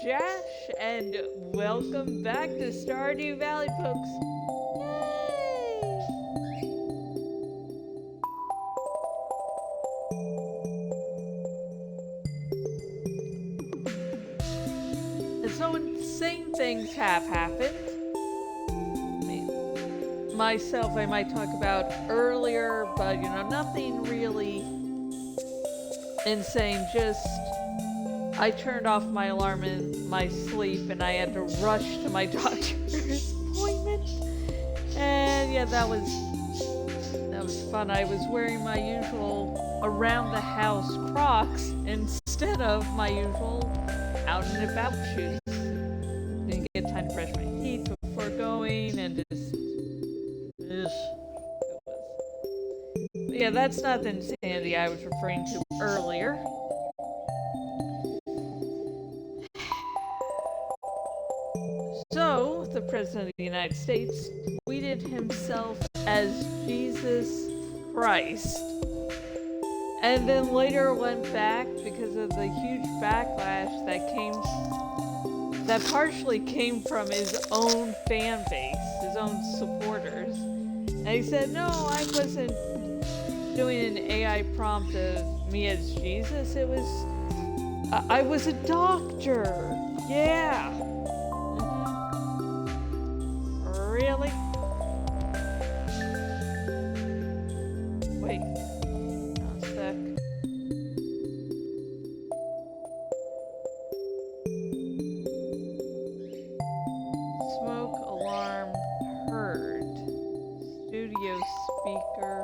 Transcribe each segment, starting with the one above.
Josh, and welcome back to Stardew Valley, folks. Yay! So insane things have happened. Myself, I might talk about earlier, but you know, nothing really insane. Just I turned off my alarm in my sleep and I had to rush to my doctor's appointment. And yeah, that was fun. I was wearing my usual around the house Crocs instead of my usual out and about shoes. Didn't get time to brush my teeth before going and just yeah, that's not the insanity I was referring to earlier. So, the President of the United States tweeted himself as Jesus Christ. And then later went back because of the huge backlash that partially came from his own fan base, his own supporters. And he said, no, I wasn't doing an AI prompt of me as Jesus. It was, I was a doctor. Yeah. Really? Wait. A sec. Smoke alarm heard. Studio speaker.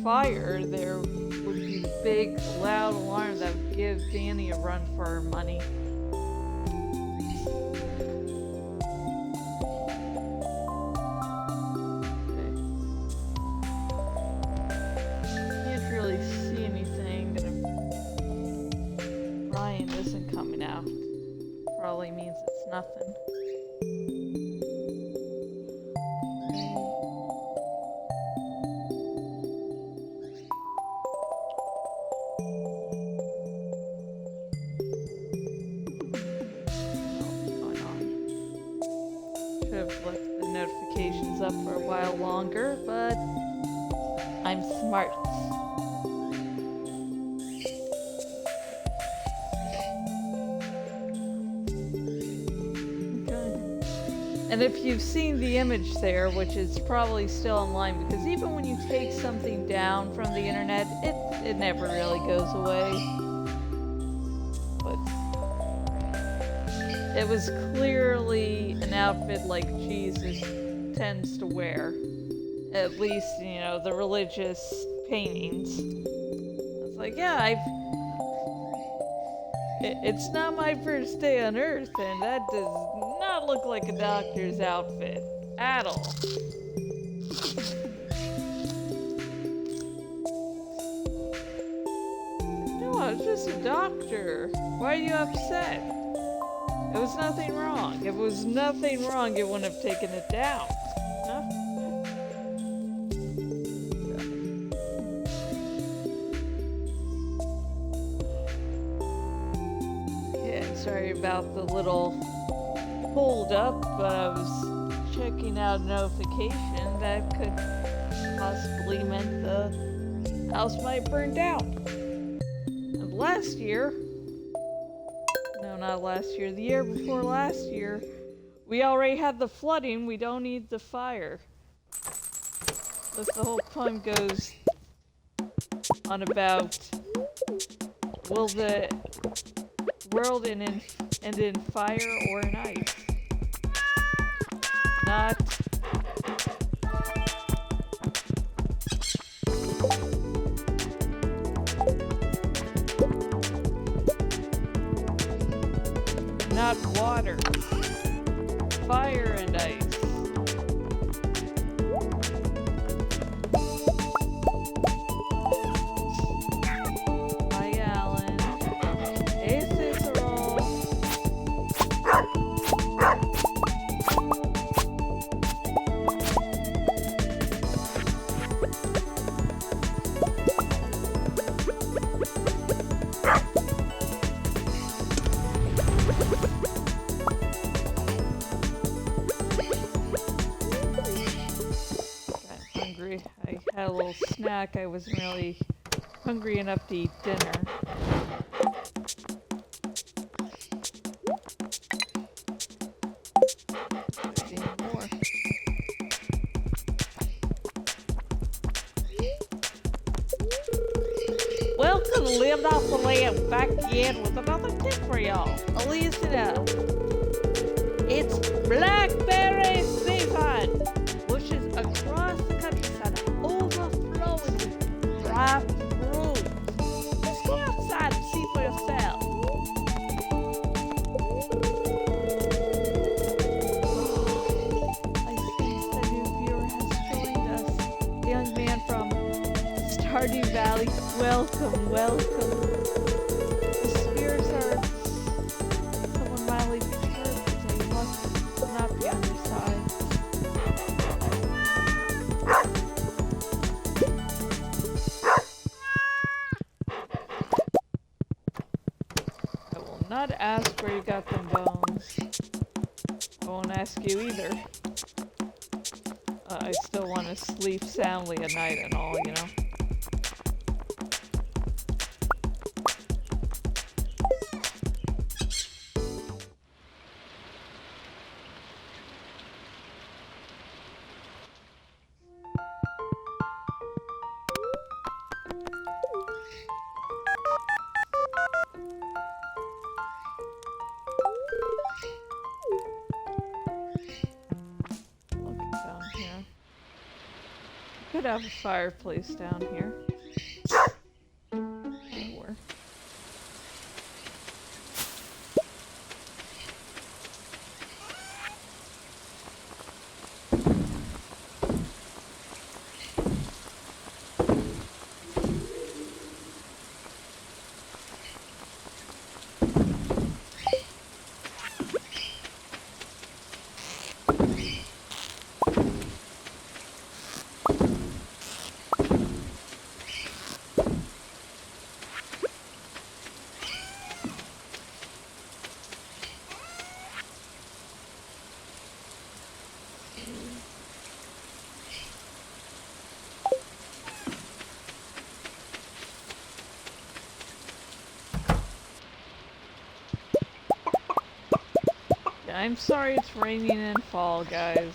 Fire, there would be a big, loud alarm that would give Danny a run for her money. Okay. Can't really see anything, but if Brian isn't coming out, probably means it's nothing. Up for a while longer, but I'm smart. Okay. And if you've seen the image there, which is probably still online, because even when you take something down from the internet, it never really goes away. But it was clearly an outfit like Jesus tends to wear, at least, you know, the religious paintings. It's like, yeah, it's not my first day on Earth, and that does not look like a doctor's outfit at all. No, I was just a doctor. Why are you upset? There was nothing wrong. If it was nothing wrong, you wouldn't have taken it down. Huh? Yeah, sorry about the little hold up, but I was checking out a notification that could possibly meant the house might burn down. And last year, not last year, the year before last year, we already had the flooding, we don't need the fire. Thus the whole poem goes on about, will the world end in fire or in ice? Not water, fire and ice. I had a little snack. I wasn't really hungry enough to eat dinner. There's even more. Welcome to Living Off the Land, back again with another tip for y'all. Listen up. It's Blackberry season! Bushes across the countryside are overflowing with ripe fruit. Just go outside and see for yourself. I see a new viewer has joined us. A young man from Stardew Valley. Welcome, welcome. The spirits are someone mildly perturbed as they must not be on your side. I will not ask where you got them bones. I won't ask you either. I still want to sleep soundly at night and all, you know? Could have a fireplace down here. Or I'm sorry it's raining in fall, guys.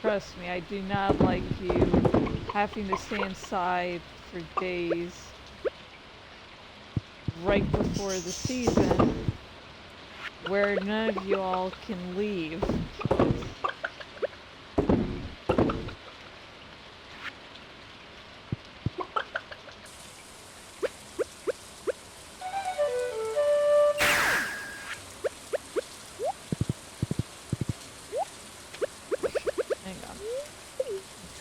Trust me, I do not like you having to stay inside for days right before the season where none of you all can leave.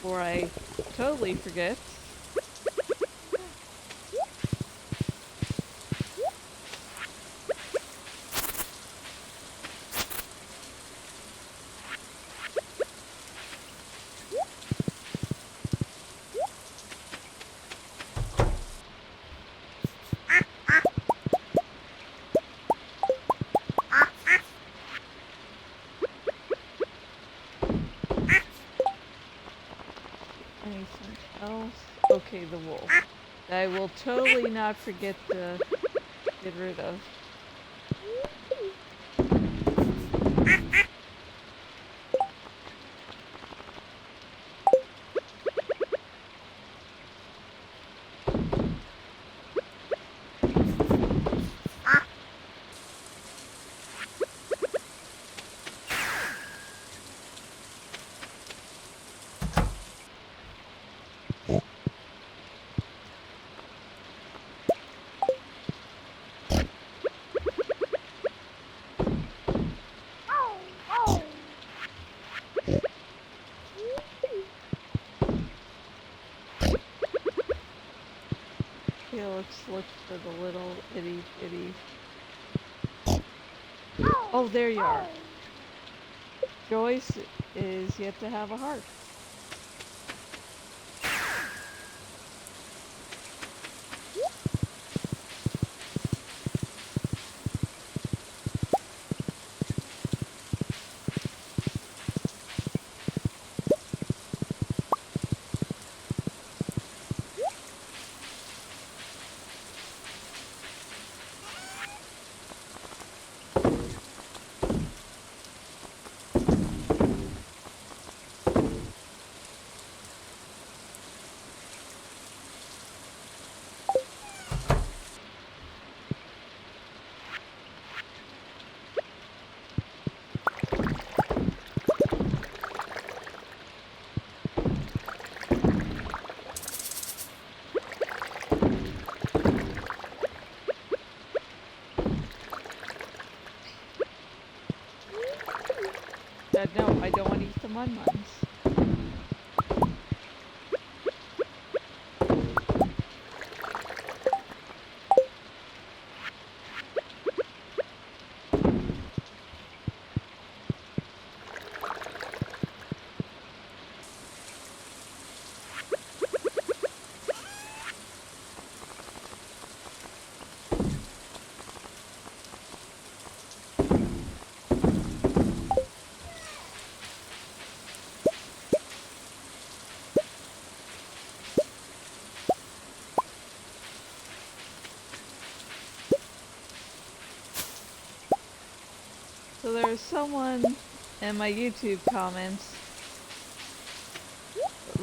Before I totally forget. Anything else? Okay, the wool. I will totally not forget to get rid of. Okay, let's look for the little itty bitty. Oh, there you are. Joyce is yet to have a heart. said, no, I don't want to eat the mun-muns. So there's someone in my YouTube comments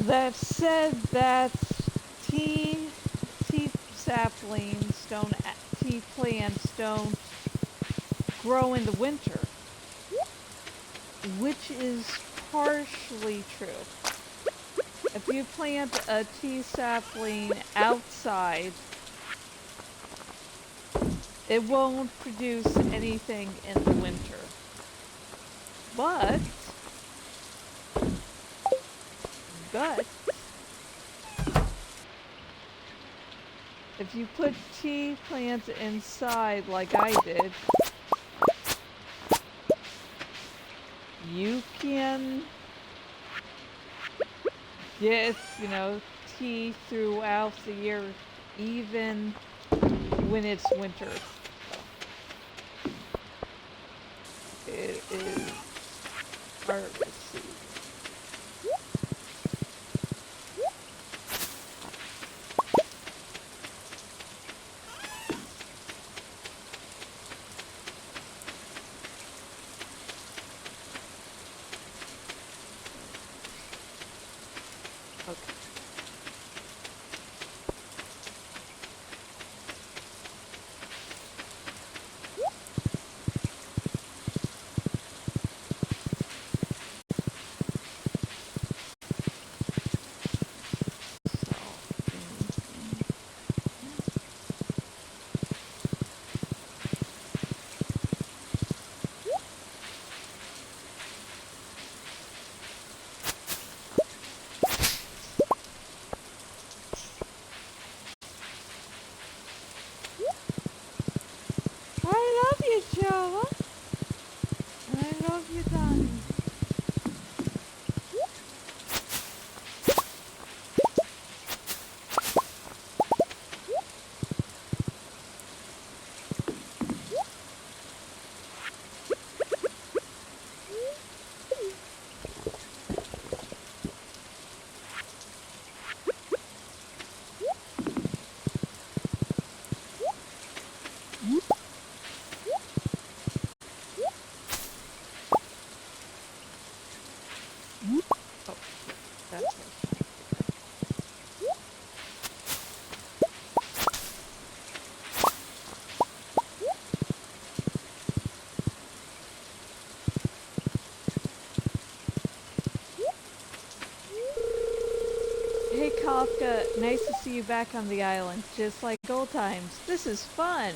that said that tea saplings don't, tea plants don't grow in the winter, which is partially true. If you plant a tea sapling outside, it won't produce anything in the winter. But if you put tea plants inside like I did, you can get, you know, tea throughout the year, even when it's winter. It is harvest season. Okay. I love you, Java. And I love you, Donnie. Oh, that's what Hey Kafka, nice to see you back on the island, just like old times. This is fun!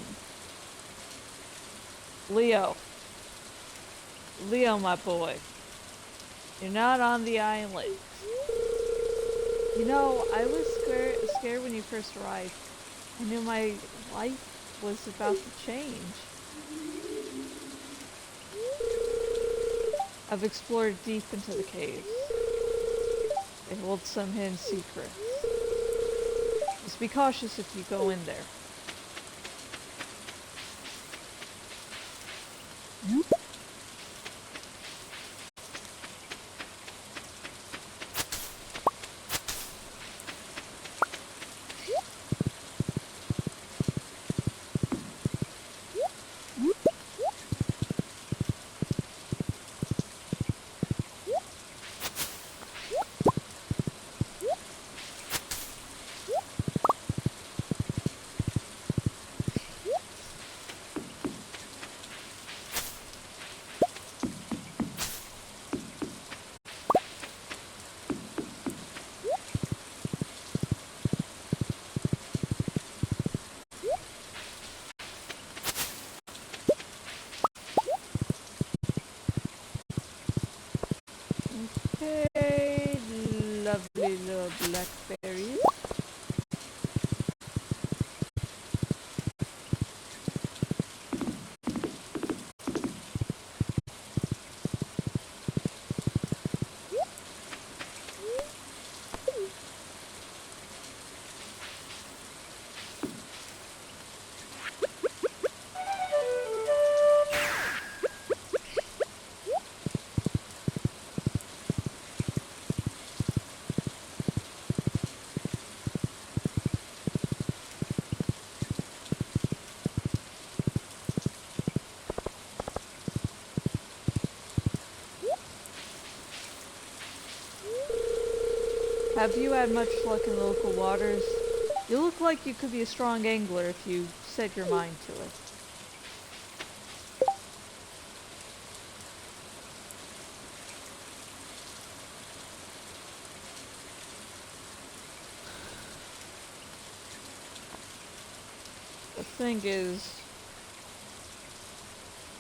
Leo, my boy. You're not on the island. You know, I was scared when you first arrived. I knew my life was about to change. I've explored deep into the caves. They hold some hidden secrets. Just be cautious if you go in there. have you had much luck in the local waters? You look like you could be a strong angler if you set your mind to it. The thing is...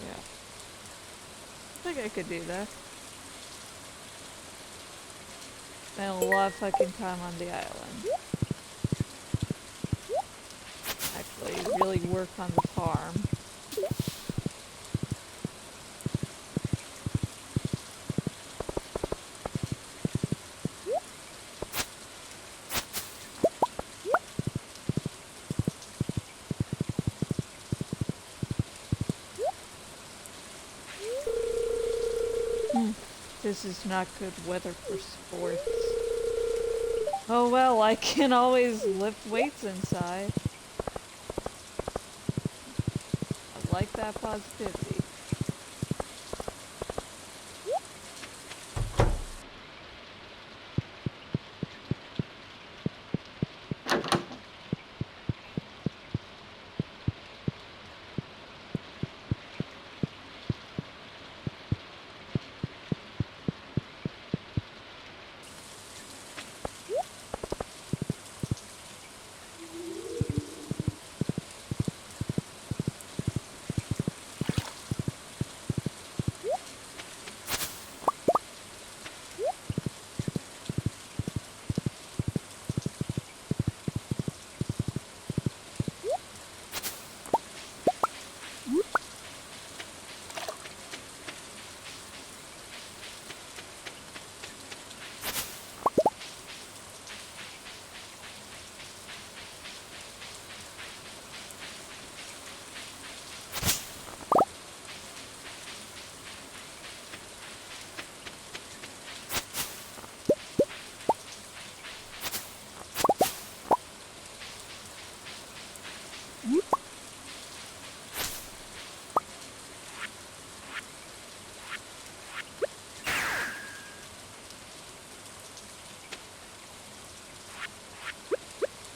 yeah. I think I could do that. Spent a lot of fucking time on the island. Actually, really work on the farm. This is not good weather for sports. Oh well, I can always lift weights inside. I like that positivity.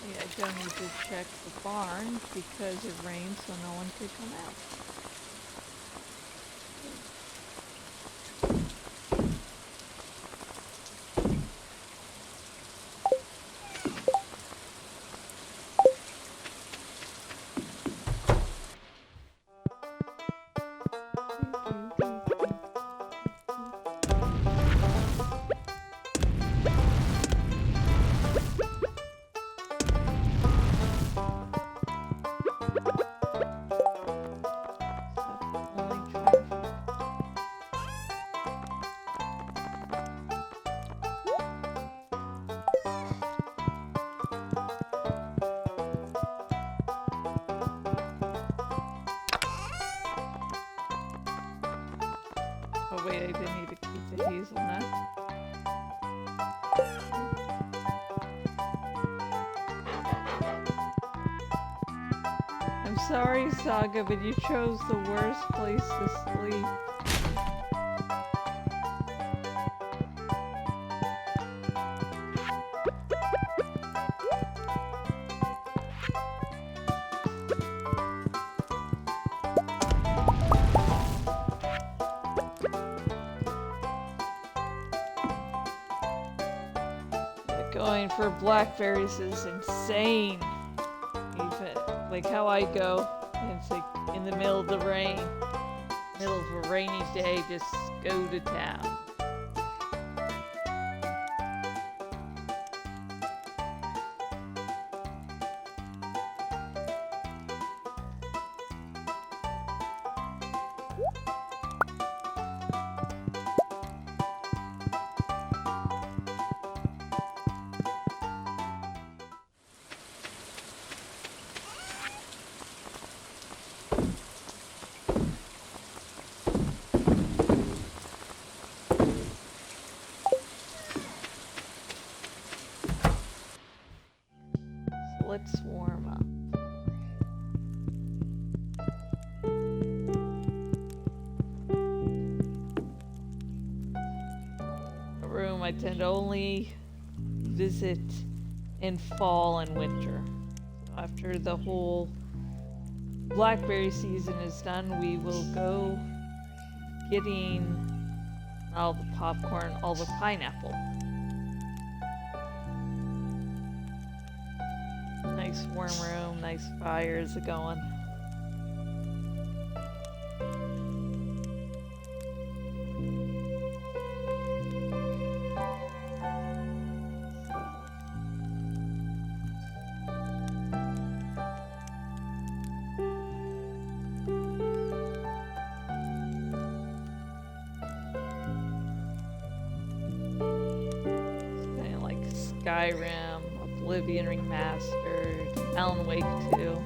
I don't need to check the barn because it rains so no one could come out. Oh wait, I didn't need to keep the hazelnut. I'm sorry, Saga, but you chose the worst place to sleep. Going for blackberries is insane. Even like how I go, it's like in the middle of the rain, middle of a rainy day, just go to town. Let's warm up. A room I tend to only visit in fall and winter. So after the whole Blackberry season is done, we will go getting all the popcorn, all the pineapple. Nice warm room, nice fires going. Skyrim, Oblivion Remastered, Alan Wake 2.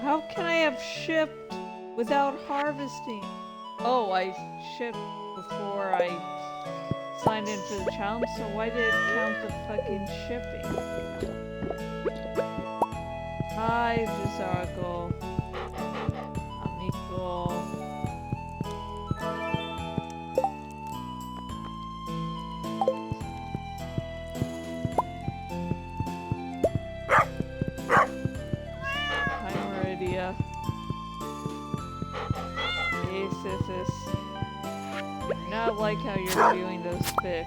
How can I have shipped without harvesting? Oh, I shipped before I signed in for the challenge, so why did it count the fucking shipping? Hi, Vizago. Amigo. Not like how you're viewing those fish.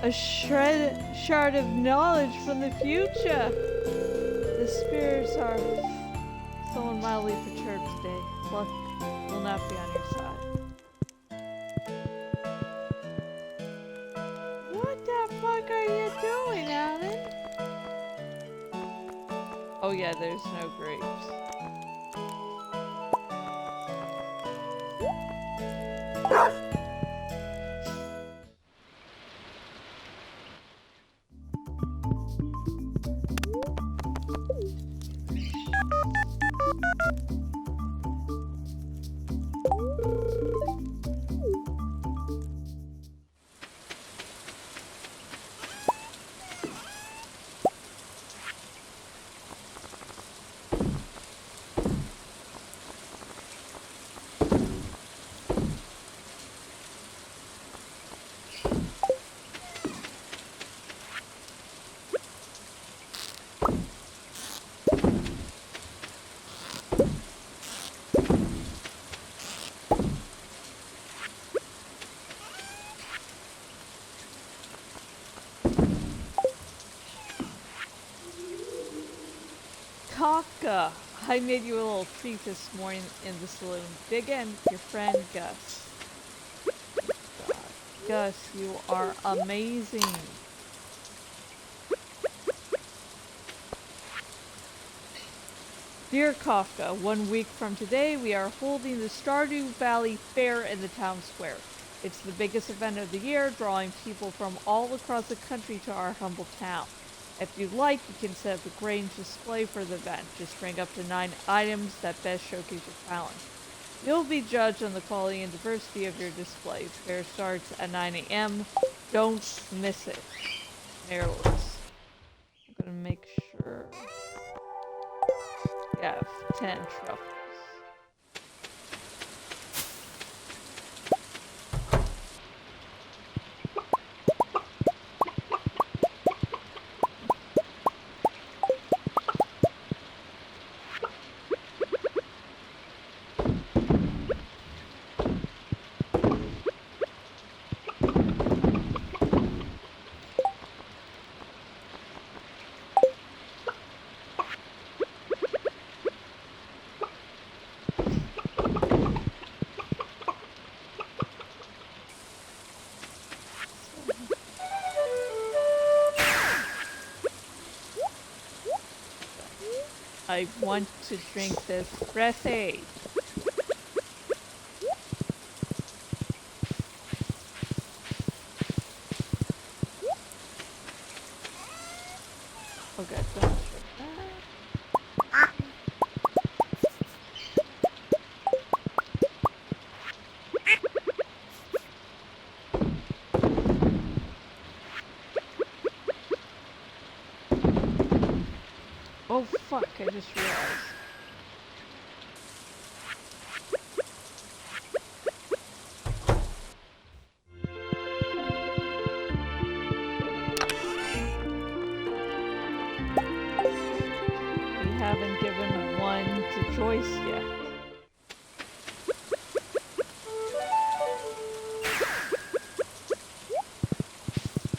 A shard of knowledge from the future. The spirits are someone mildly perturbed today. Luck will not be on your side. What the fuck are you doing, Alan? Oh yeah, there's no grapes. Kafka, I made you a little treat this morning in the saloon. Dig in, your friend Gus. God, Gus, you are amazing. Dear Kafka, 1 week from today, we are holding the Stardew Valley Fair in the town square. It's the biggest event of the year, drawing people from all across the country to our humble town. If you like, you can set up a grain display for the event. Just bring up to 9 items that best showcase your talent. You'll be judged on the quality and diversity of your display. Fair starts at 9 a.m. Don't miss it. Mirrorless. I'm gonna make sure. Yeah, 10 truffles. I want to drink this recipe. Okay, don't shake that. Oh fuck, I just realized. We haven't given one to Joyce yet.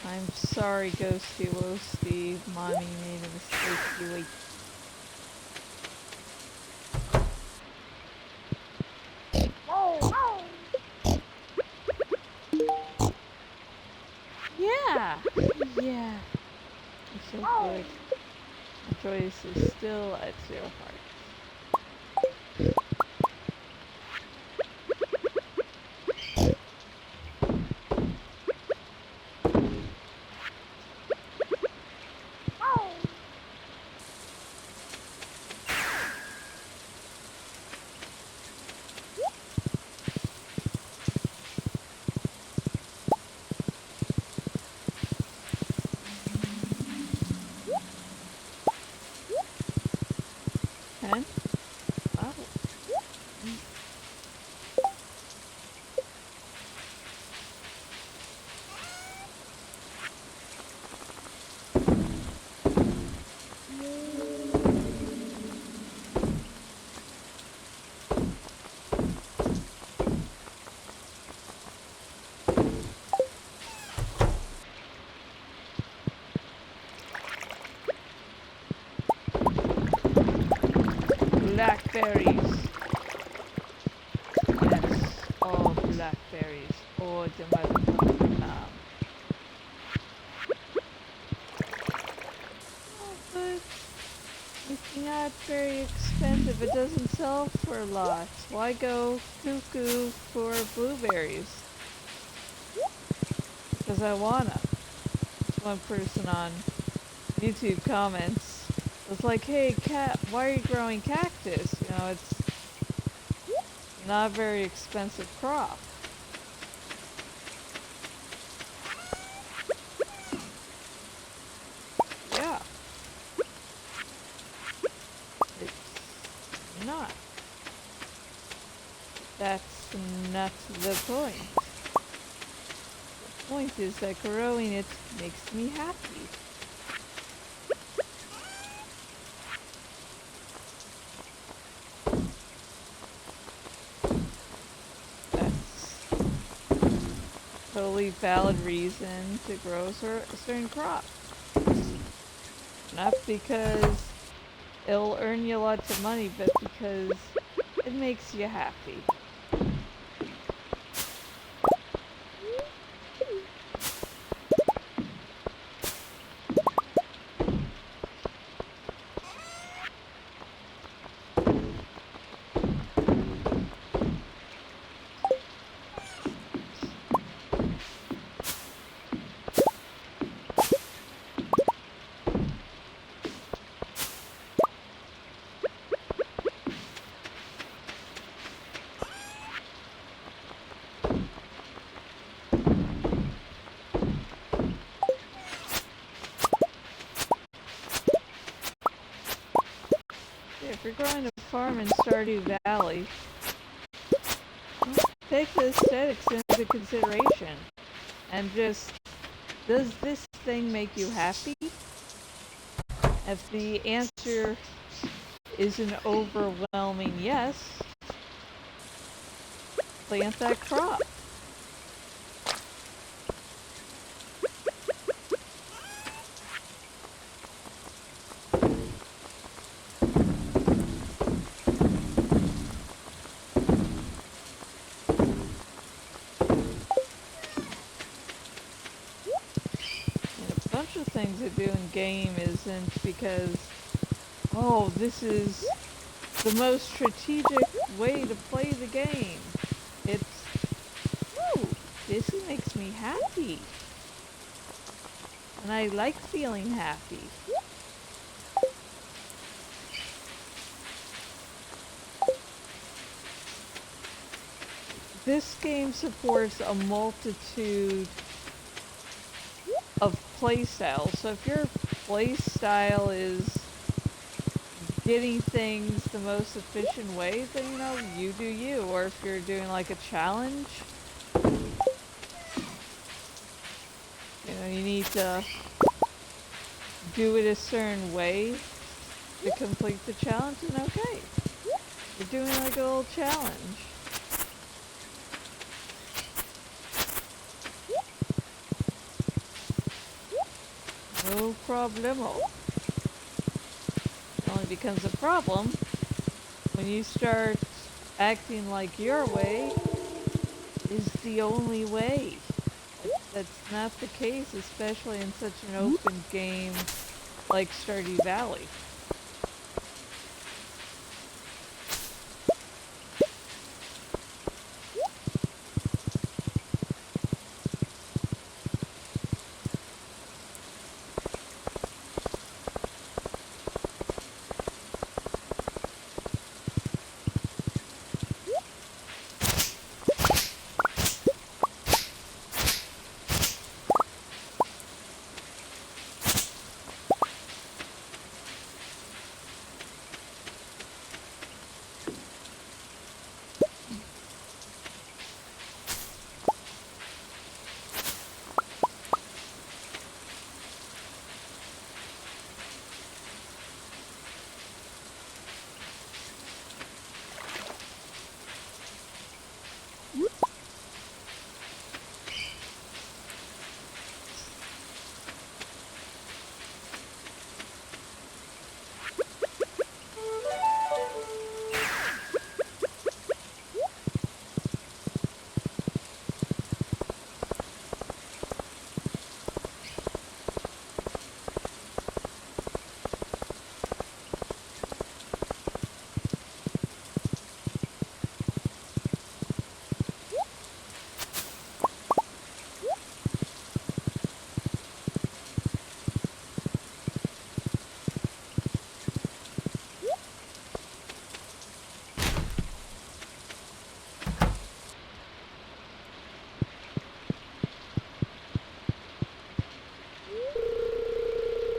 I'm sorry, Ghosty Woasty. Mommy made a mistake. You wait. Yeah! Yeah. It's so good. Joyce is still at 0 hearts. Ten? Wow. Blackberries. Yes. Oh, blackberries. Oh, the motherfucking Oh, but it's not very expensive. It doesn't sell for a lot. Why go cuckoo for blueberries? Because I wanna. One person on YouTube comments. It's like, hey, cat, why are you growing cactus? You know, it's not a very expensive crop. Yeah. It's not. That's not the point. The point is that growing it makes me happy. Totally valid reason to grow a certain crop. Not because it'll earn you lots of money, but because it makes you happy. you're going to farm in Stardew Valley, take the aesthetics into consideration. And just, does this thing make you happy? If the answer is an overwhelming yes, plant that crop. Of things I do in game isn't because, oh, this is the most strategic way to play the game. It's, oh, this makes me happy. And I like feeling happy. This game supports a multitude of playstyles. So if your playstyle is getting things the most efficient way, then you do you. Or if you're doing like a challenge, you need to do it a certain way to complete the challenge, and okay, you're doing like a little challenge. No problemo. It only becomes a problem when you start acting like your way is the only way. That's not the case, especially in such an open game like Stardew Valley.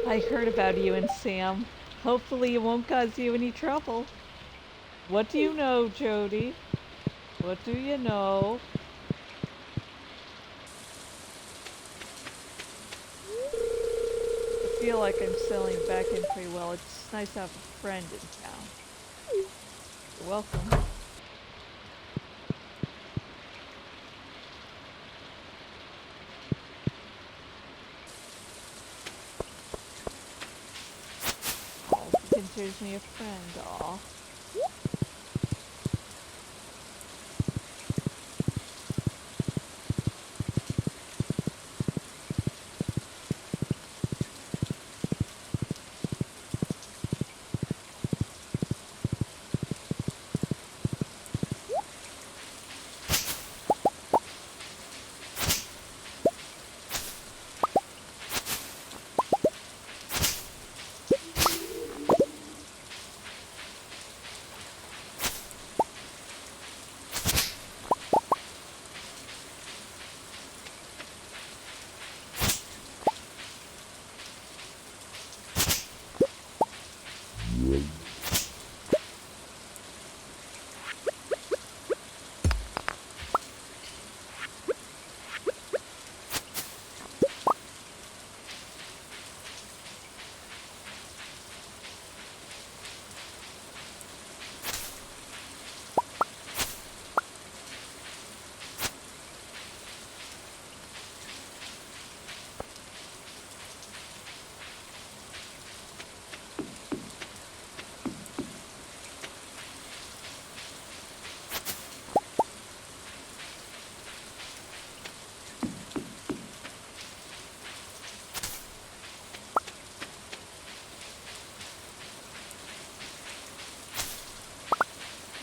I heard about you and Sam. Hopefully it won't cause you any trouble. What do you know, Jody? What do you know? I feel like I'm settling back in pretty well. It's nice to have a friend in town. You're welcome. Oh, he considers me a friend, aw.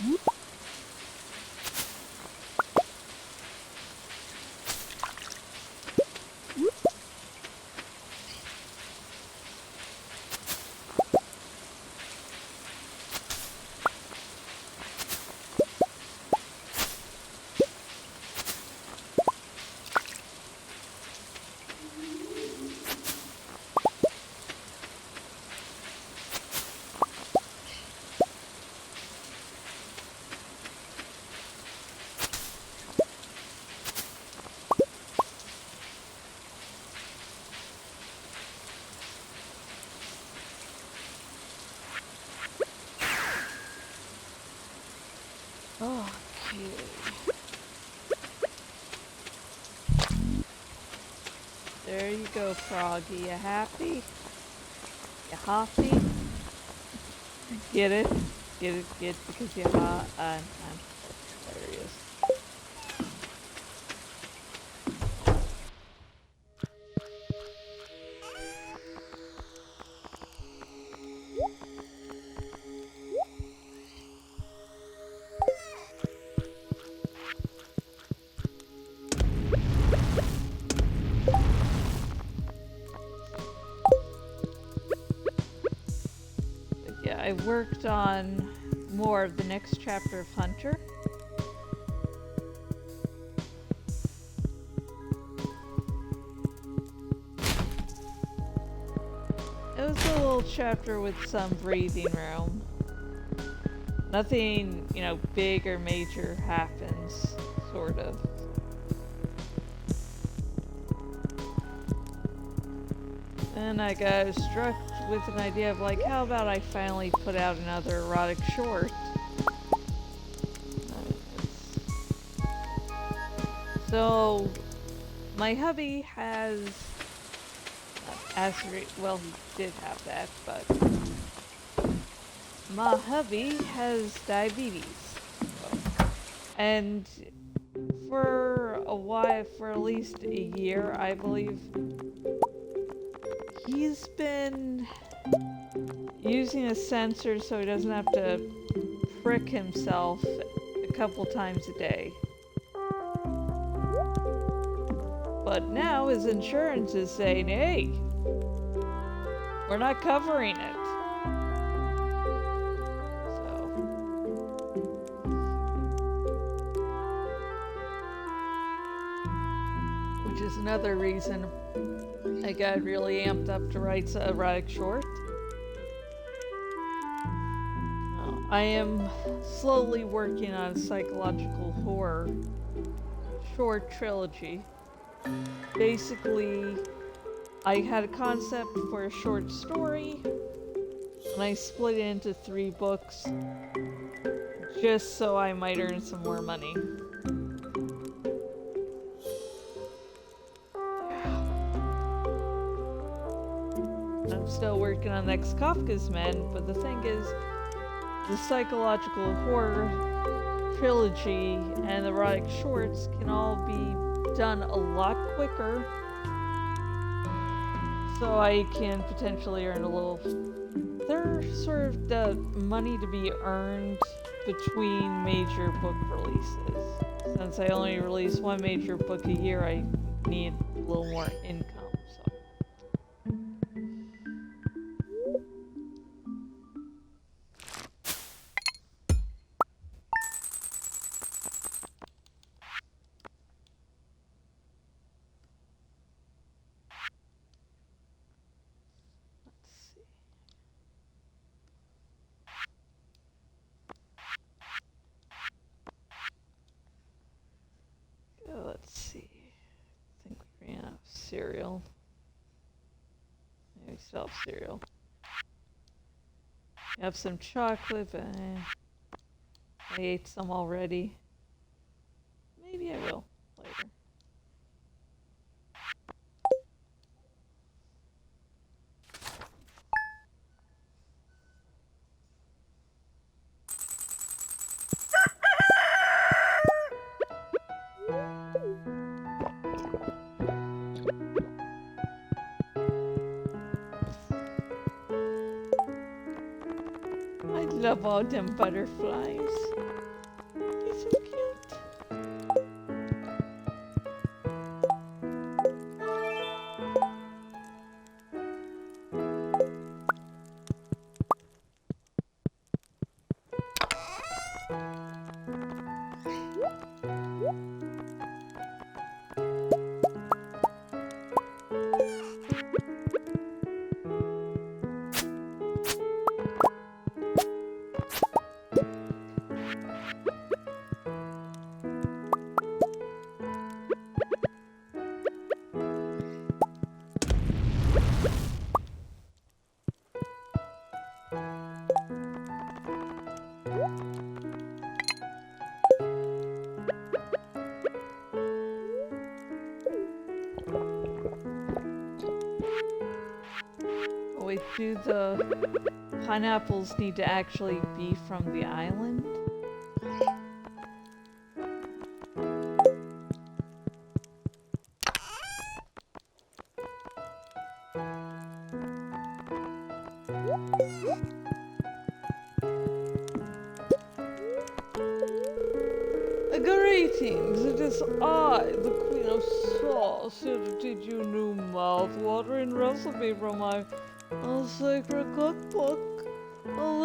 Okay. There you go, Froggy. You happy? You hoppy? Get it? Get it? Get because you hot? There he is. Yeah, I worked on more of the next chapter of Hunter. It was a little chapter with some breathing room. Nothing, you know, big or major happens, sort of. And I got struck with an idea of like, how about I finally put out another erotic short? So, my hubby has well, he did have that, but my hubby has diabetes. And for a while, for at least a year, I believe, he's been using a sensor so he doesn't have to prick himself a couple times a day. But now his insurance is saying, hey, we're not covering it. So. Which is another reason I got really amped up to write a erotic short. I am slowly working on a psychological horror short trilogy. Basically, I had a concept for a short story, and I split it into 3 books, just so I might earn some more money. I'm still working on next Kafka's Men, but the thing is, the psychological horror trilogy and erotic shorts can all be done a lot quicker, so I can potentially earn a little. They're sort of the money to be earned between major book releases. Since I only release 1 major book a year, I need a little more income. Let's see. I think we ran out of cereal. Yeah, we still have cereal. We have some chocolate, but I ate some already. Maybe I will later. I love all them butterflies. Oh wait, do the pineapples need to actually be from the island? Greetings, it is I, the Queen of Sauce, here to teach you a new mouth-watering recipe from my sacred cookbook.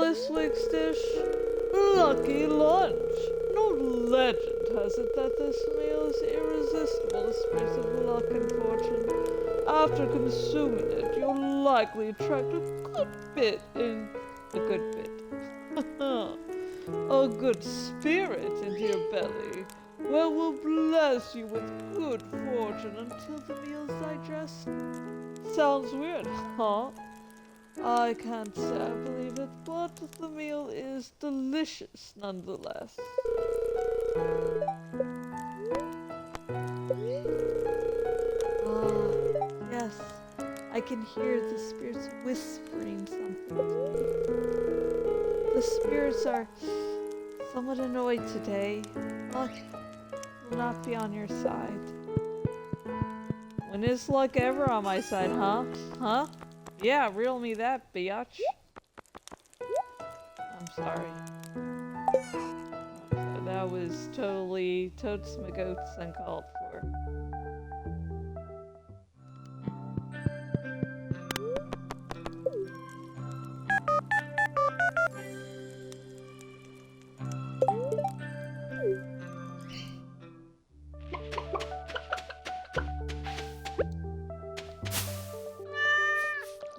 This week's dish, Lucky Lunch. No legend has it that this meal is irresistible to spirits of luck and fortune. After consuming it, you'll likely attract a good bit. A good spirit into your belly, where will bless you with good fortune until the meal's digested. Sounds weird, huh? I can't say I believe it, but the meal is delicious nonetheless. Ah, yes, I can hear the spirits whispering something to me. The spirits are somewhat annoyed today. Luck will not be on your side. When is luck ever on my side, huh? Huh? Yeah, reel me that, biatch. I'm sorry. That was totally totes my goats uncalled for.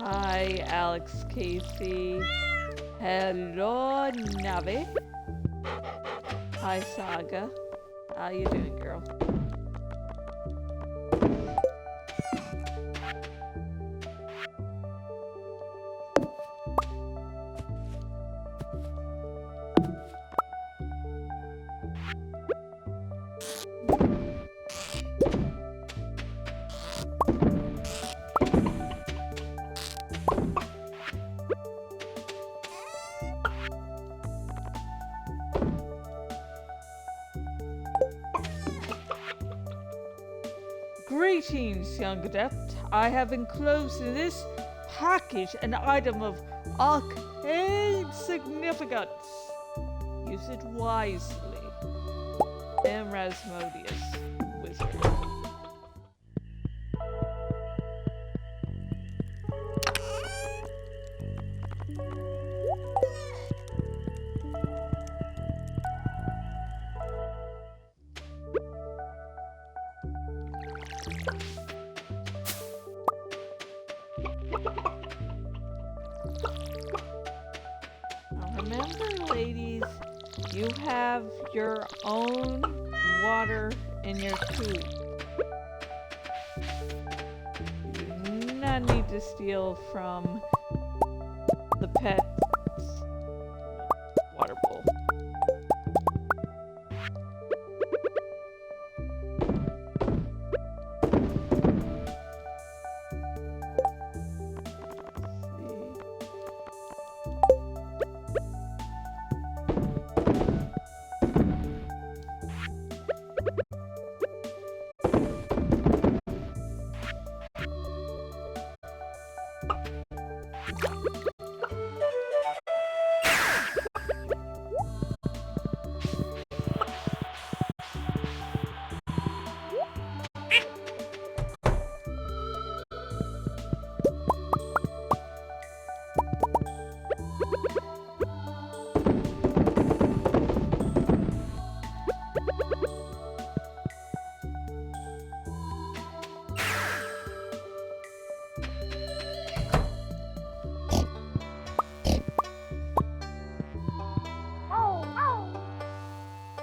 Hi, Alex Casey. Hello, Navi. Hi, Saga. How you doing, girl? Greetings, young adept. I have enclosed in this package an item of arcane significance. Use it wisely. am Rasmodius, wizard. Remember, ladies, you have your own water in your tube. You do not need to steal from the pet's water bowl.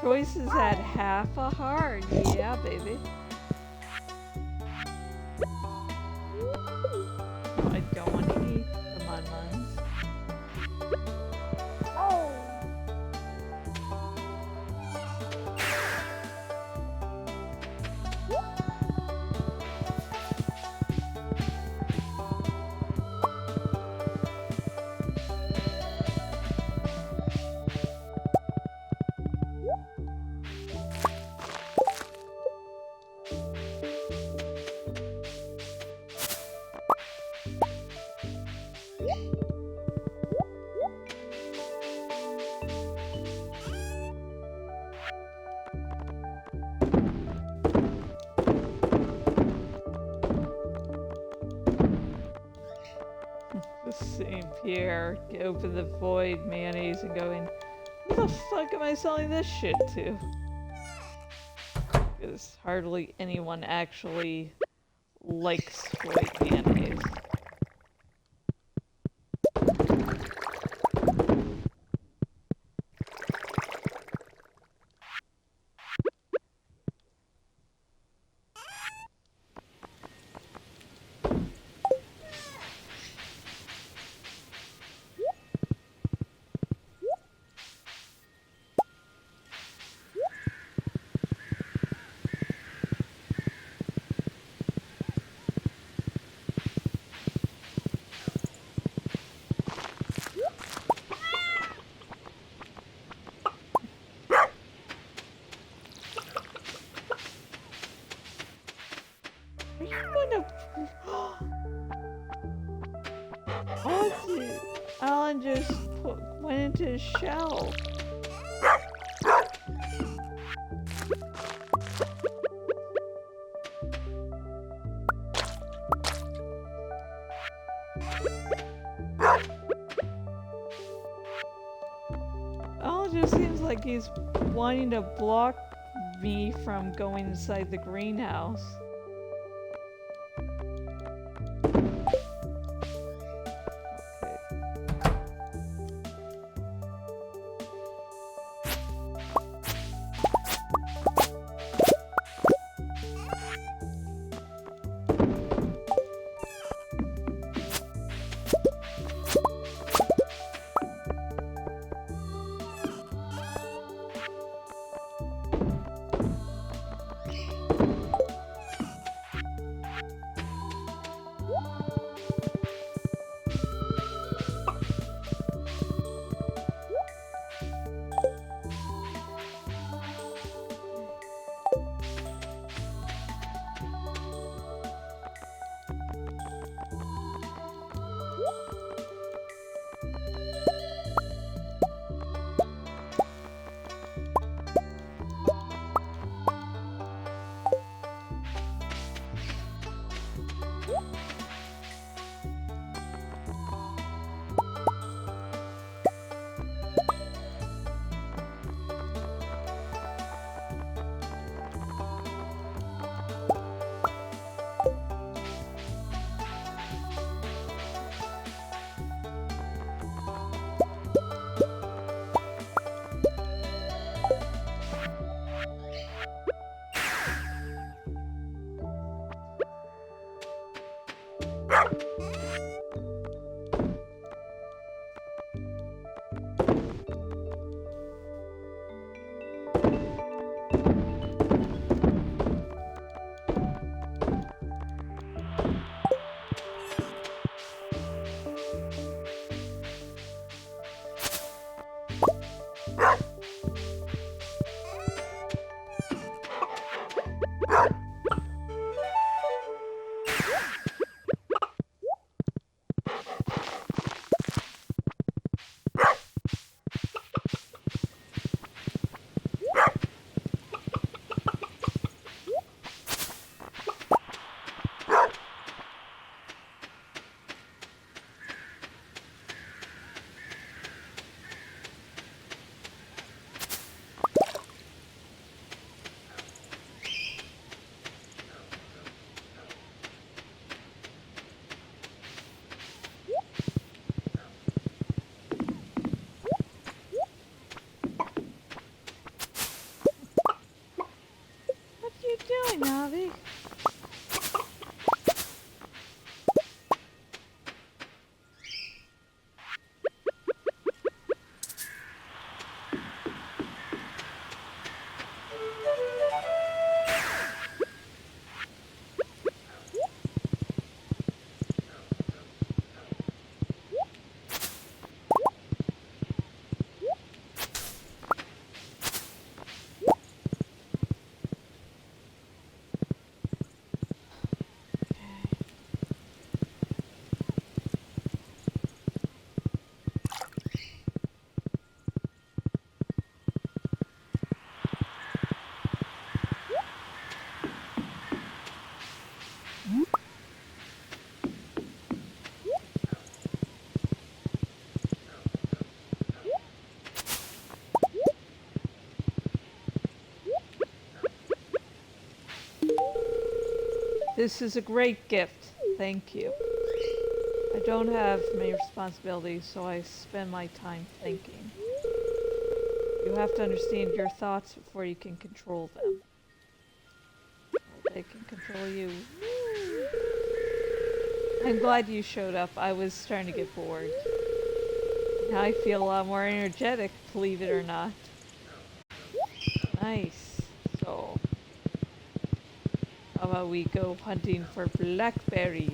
Joyce has had half a heart. Yeah, baby. I don't want to eat the mun-muns. Just sitting here, open the void mayonnaise and going, who the fuck am I selling this shit to? Because hardly anyone actually likes void mayonnaise. Are you gonna... Oh, Alan just went into his shell. Alan just seems like he's wanting to block me from going inside the greenhouse. This is a great gift. Thank you. I don't have many responsibilities, so I spend my time thinking. You have to understand your thoughts before you can control them. Or they can control you. I'm glad you showed up. I was starting to get bored. Now I feel a lot more energetic, believe it or not. Nice. So, how about we go hunting for blackberries?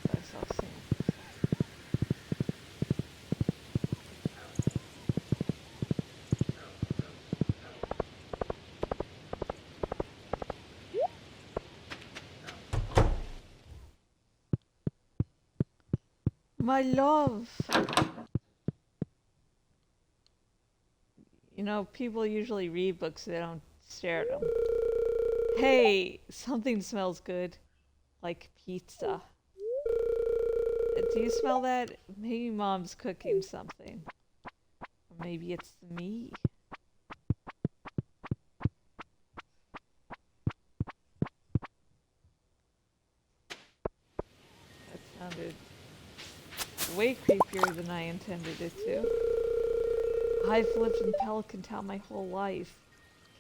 I saw sand. My love! You know, people usually read books, they don't stare at them. Hey, something smells good. Like pizza. Do you smell that? Maybe Mom's cooking something. Or maybe it's me. That sounded way creepier than I intended it to. I've lived in Pelican Town my whole life.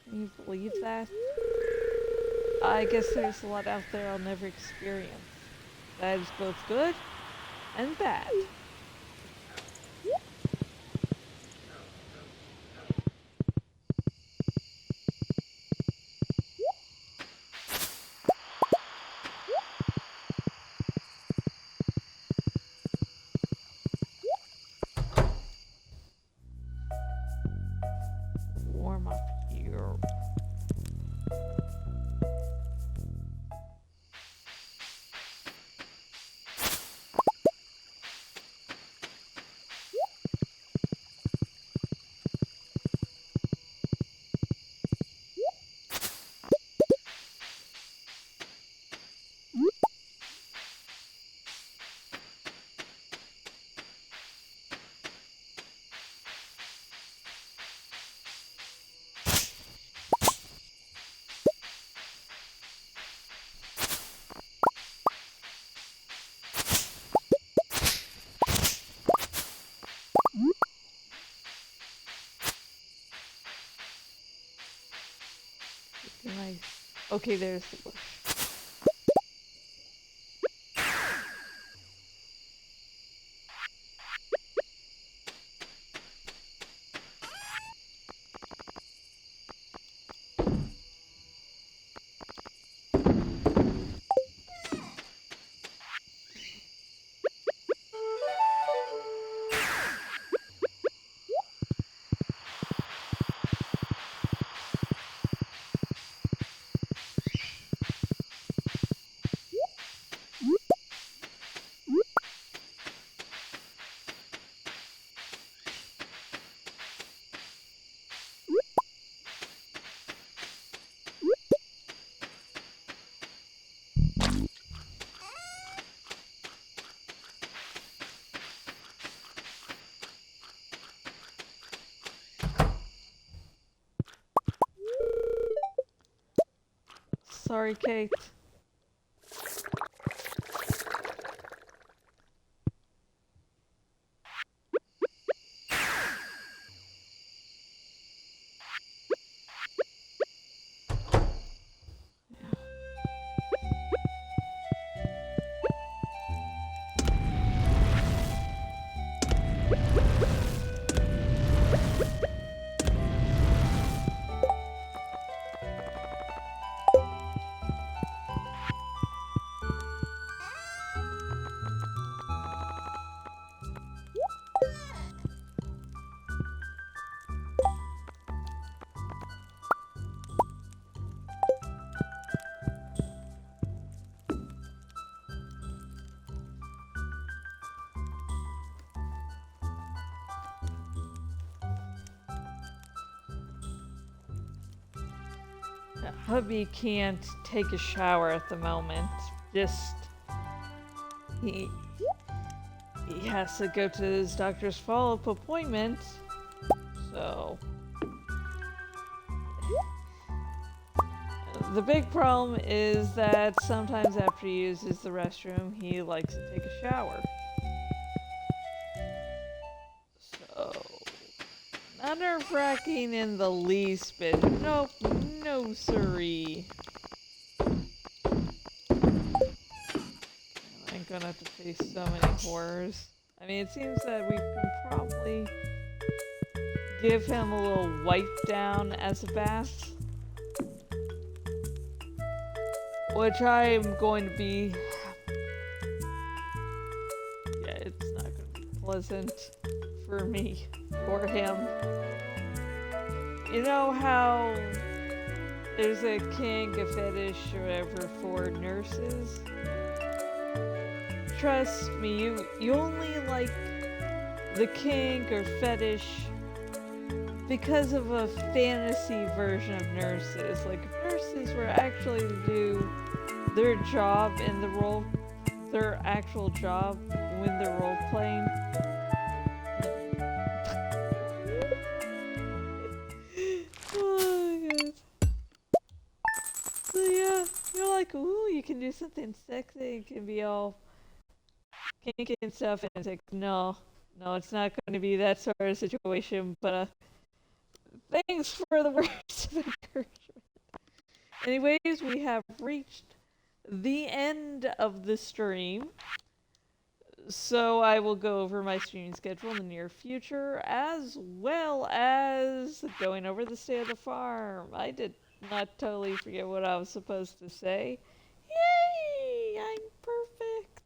Can you believe that? I guess there's a lot out there I'll never experience. That is both good and bad. Warm up here. Nice. Okay, there's the bush. Sorry, Kate. Hubby can't take a shower at the moment. Just he has to go to his doctor's follow-up appointment. So the big problem is that sometimes after he uses the restroom, he likes to take a shower. So not nerve-wracking in the least bit. Nope, no siree. I ain't gonna have to face so many horrors. I mean, it seems that we can probably give him a little wipe down as a bath. Which I am going to be... Yeah, it's not going to be pleasant for me or him. You know how there's a kink, a fetish, or whatever for nurses? Trust me, you only like the kink or fetish because of a fantasy version of nurses. Like, if nurses were actually to do their job in the role, their actual job when they're role playing. Oh my god. So yeah, you're like, ooh, you can do something sexy, it can be all kinky and stuff, and it's like, no, it's not going to be that sort of situation, but thanks for the words of encouragement. Anyways, we have reached the end of the stream. So I will go over my streaming schedule in the near future, as well as going over the state of the farm. I did not totally forget what I was supposed to say. Yay! I'm perfect!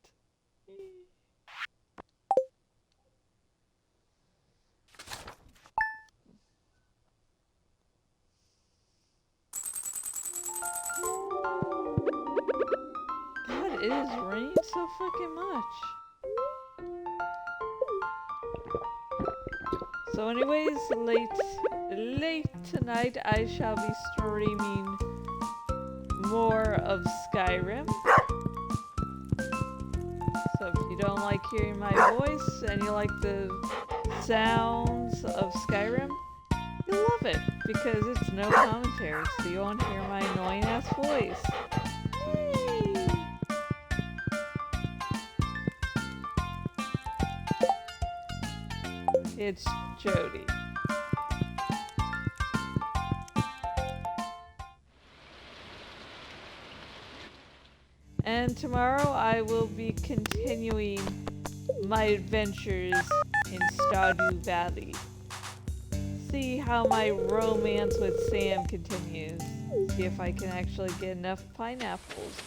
God, it is raining so fucking much. So anyways, late tonight I shall be streaming more of Skyrim. So if you don't like hearing my voice and you like the sounds of Skyrim, you'll love it because it's no commentary, so you won't hear my annoying ass voice. Yay! It's Jody. And tomorrow I will be continuing my adventures in Stardew Valley. See how my romance with Sam continues. See if I can actually get enough pineapples.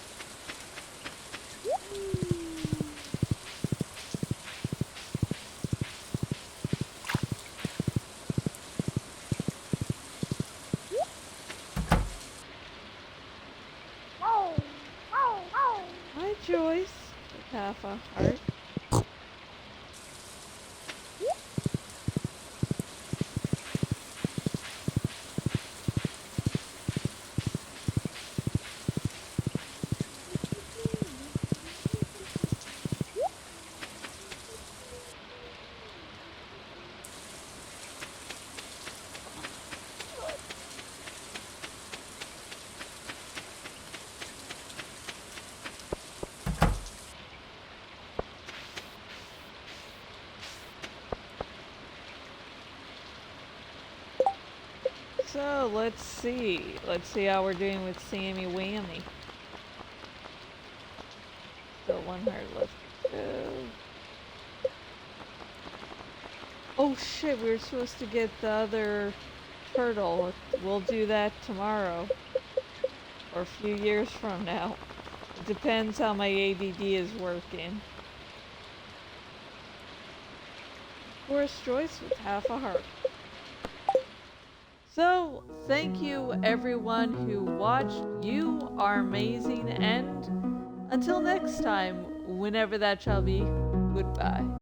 Hi, Joyce. Half a heart. So, let's see. Let's see how we're doing with Sammy Whammy. Still one heart left to go. Oh shit, we were supposed to get the other turtle. We'll do that tomorrow. Or a few years from now. It depends how my ADD is working. Forrest Joyce with half a heart. So, thank you everyone who watched. You are amazing, and until next time, whenever that shall be, goodbye.